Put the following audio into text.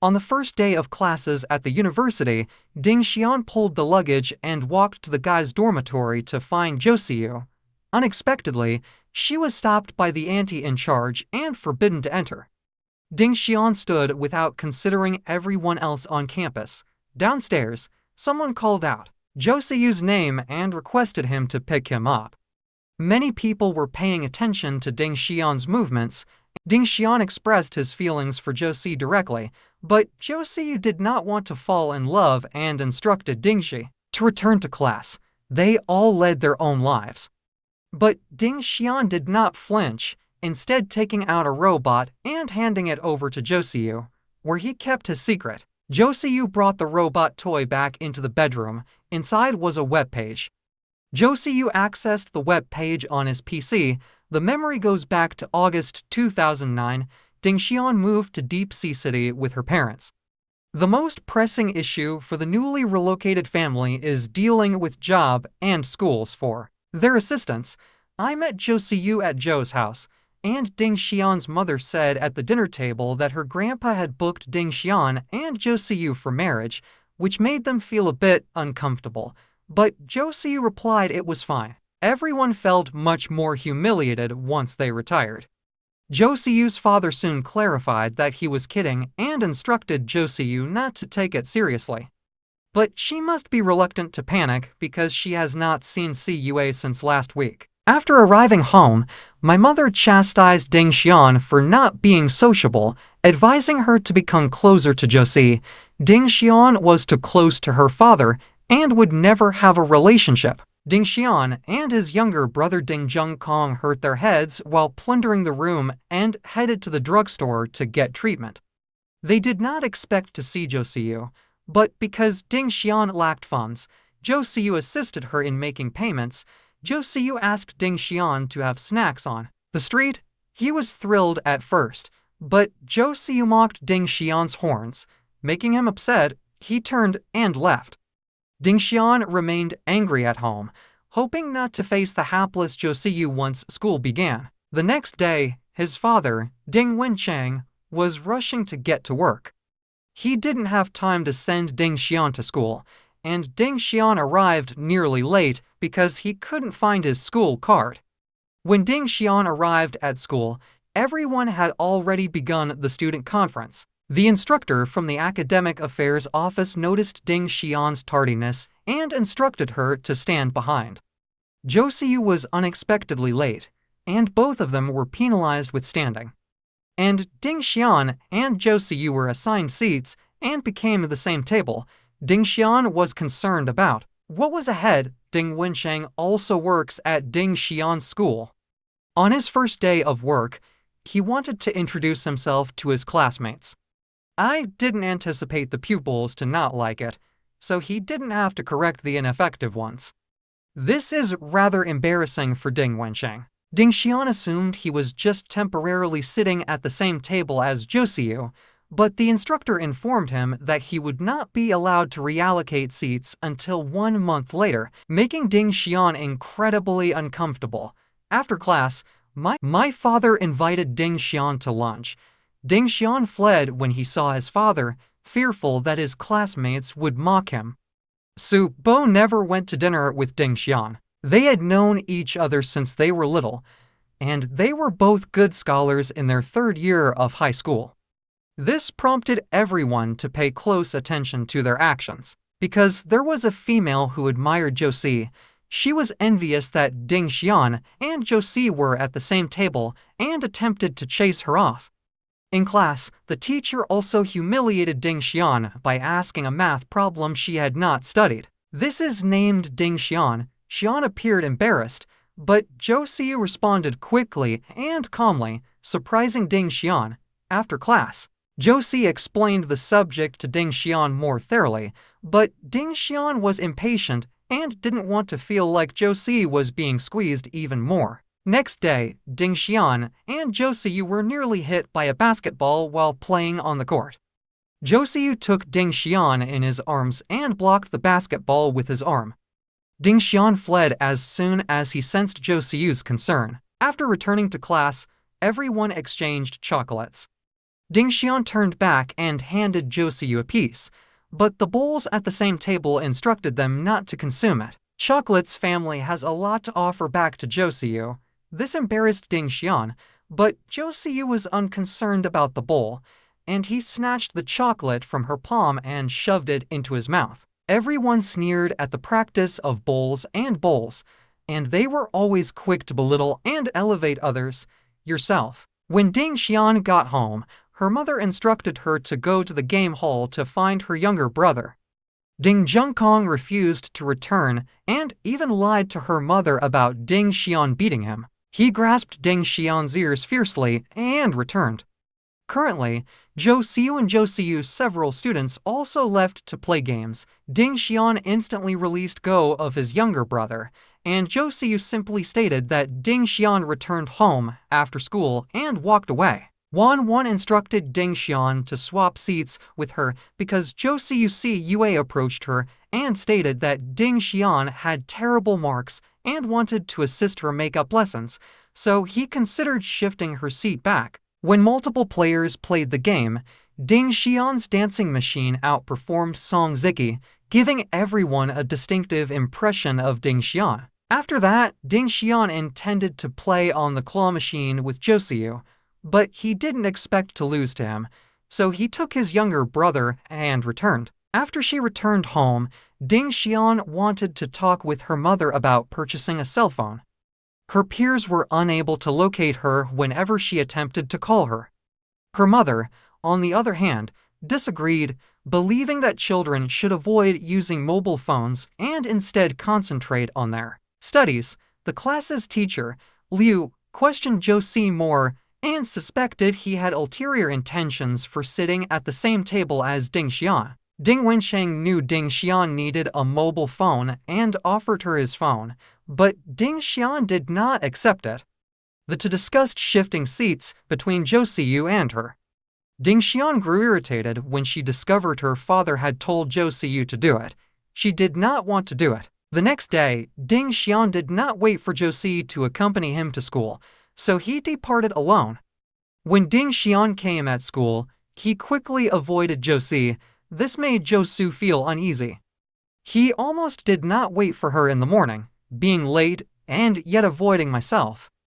On the first day of classes at the university, Ding Xian pulled the luggage and walked to the guys' dormitory to find Josiu. Unexpectedly, she was stopped by the auntie in charge and forbidden to enter. Ding Xian stood without considering everyone else on campus. Downstairs, someone called out Josiu's name and requested him to pick him up. Many people were paying attention to Ding Xian's movements. Ding Xian expressed his feelings for Josie directly, but Josiu did not want to fall in love and instructed Dingxi to return to class. They all led their own lives. But Ding Xian did not flinch, instead taking out a robot and handing it over to Josiu, where he kept his secret. Josiu brought the robot toy back into the bedroom. Inside was a web page. Josiu accessed the web page on his PC. The memory goes back to August 2009. Ding Xian moved to Deep Sea City with her parents. The most pressing issue for the newly relocated family is dealing with job and schools for their assistants. I met Josiu at Joe's house, and Ding Xian's mother said at the dinner table that her grandpa had booked Ding Xian and Josiu for marriage, which made them feel a bit uncomfortable. But Josiu replied it was fine. Everyone felt much more humiliated once they retired. Josiu's father soon clarified that he was kidding and instructed Josiu not to take it seriously. But she must be reluctant to panic because she has not seen Cua since last week. After arriving home, my mother chastised Ding Xian for not being sociable, advising her to become closer to Josie. Ding Xian was too close to her father and would never have a relationship. Ding Xian and his younger brother Ding Zhengkong hurt their heads while plundering the room and headed to the drugstore to get treatment. They did not expect to see Josiu, but because Ding Xian lacked funds, Josiu assisted her in making payments. Josiu asked Ding Xian to have snacks on the street. He was thrilled at first, but Josiu mocked Ding Xian's horns, making him upset. He turned and left. Ding Xian remained angry at home, hoping not to face the hapless Josiu once school began. The next day, his father, Ding Wenchang, was rushing to get to work. He didn't have time to send Ding Xian to school, and Ding Xian arrived nearly late because he couldn't find his school card. When Ding Xian arrived at school, everyone had already begun the student conference. The instructor from the Academic Affairs Office noticed Ding Xian's tardiness and instructed her to stand behind. Josiu was unexpectedly late, and both of them were penalized with standing. And Ding Xian and Josiu were assigned seats and became the same table. Ding Xian was concerned about what was ahead. Ding Wenchang also works at Ding Xian's school. On his first day of work, he wanted to introduce himself to his classmates. I didn't anticipate the pupils to not like it, so he didn't have to correct the ineffective ones. This is rather embarrassing for Ding Wenchang. Ding Xian assumed he was just temporarily sitting at the same table as Josiu, but the instructor informed him that he would not be allowed to reallocate seats until 1 month later, making Ding Xian incredibly uncomfortable. After class, my father invited Ding Xian to lunch. Ding Xian fled when he saw his father, fearful that his classmates would mock him. Su Bo never went to dinner with Ding Xian. They had known each other since they were little, and they were both good scholars in their 3rd year of high school. This prompted everyone to pay close attention to their actions. Because there was a female who admired Josie, she was envious that Ding Xian and Josie were at the same table and attempted to chase her off. In class, the teacher also humiliated Ding Xian by asking a math problem she had not studied. This is named Ding Xian. Xian appeared embarrassed, but Josie responded quickly and calmly, surprising Ding Xian. After class, Josie explained the subject to Ding Xian more thoroughly, but Ding Xian was impatient and didn't want to feel like Josie was being squeezed even more. Next day, Ding Xian and Josiu were nearly hit by a basketball while playing on the court. Josiu took Ding Xian in his arms and blocked the basketball with his arm. Ding Xian fled as soon as he sensed Josiu's concern. After returning to class, everyone exchanged chocolates. Ding Xian turned back and handed Zhou Siyu a piece, but the bowls at the same table instructed them not to consume it. Chocolate's family has a lot to offer back to Zhou Siyu. This embarrassed Ding Xian, but Zhou Siyu was unconcerned about the bowl, and he snatched the chocolate from her palm and shoved it into his mouth. Everyone sneered at the practice of bowls, and they were always quick to belittle and elevate others. Yourself. When Ding Xian got home, her mother instructed her to go to the game hall to find her younger brother. Ding Zhengkong refused to return and even lied to her mother about Ding Xian beating him. He grasped Ding Xian's ears fiercely and returned. Currently, Zhou Siyu and Zhou Siyu's several students also left to play games. Ding Xian instantly released go of his younger brother, and Zhou Siyu simply stated that Ding Xian returned home after school and walked away. Wan instructed Ding Xian to swap seats with her because Zhou Siyu Yue approached her and stated that Ding Xian had terrible marks and wanted to assist her makeup lessons, so he considered shifting her seat back. When multiple players played the game, Ding Xian's dancing machine outperformed Song Ziki, giving everyone a distinctive impression of Ding Xian. After that, Ding Xian intended to play on the claw machine with Zhou Siyu, but he didn't expect to lose to him, so he took his younger brother and returned. After she returned home, Ding Xian wanted to talk with her mother about purchasing a cell phone. Her peers were unable to locate her whenever she attempted to call her. Her mother, on the other hand, disagreed, believing that children should avoid using mobile phones and instead concentrate on their studies. The class's teacher, Liu, questioned Zhou Si more and suspected he had ulterior intentions for sitting at the same table as Ding Xian. Ding Wensheng knew Ding Xian needed a mobile phone and offered her his phone, but Ding Xian did not accept it. The two discussed shifting seats between Zhou Siyu and her. Ding Xian grew irritated when she discovered her father had told Zhou Siyu to do it. She did not want to do it. The next day, Ding Xian did not wait for Zhou Si to accompany him to school, so he departed alone. When Ding Xian came at school, he quickly avoided Zhou Si. This made Zhou Su feel uneasy. He almost did not wait for her in the morning, being late and yet avoiding myself.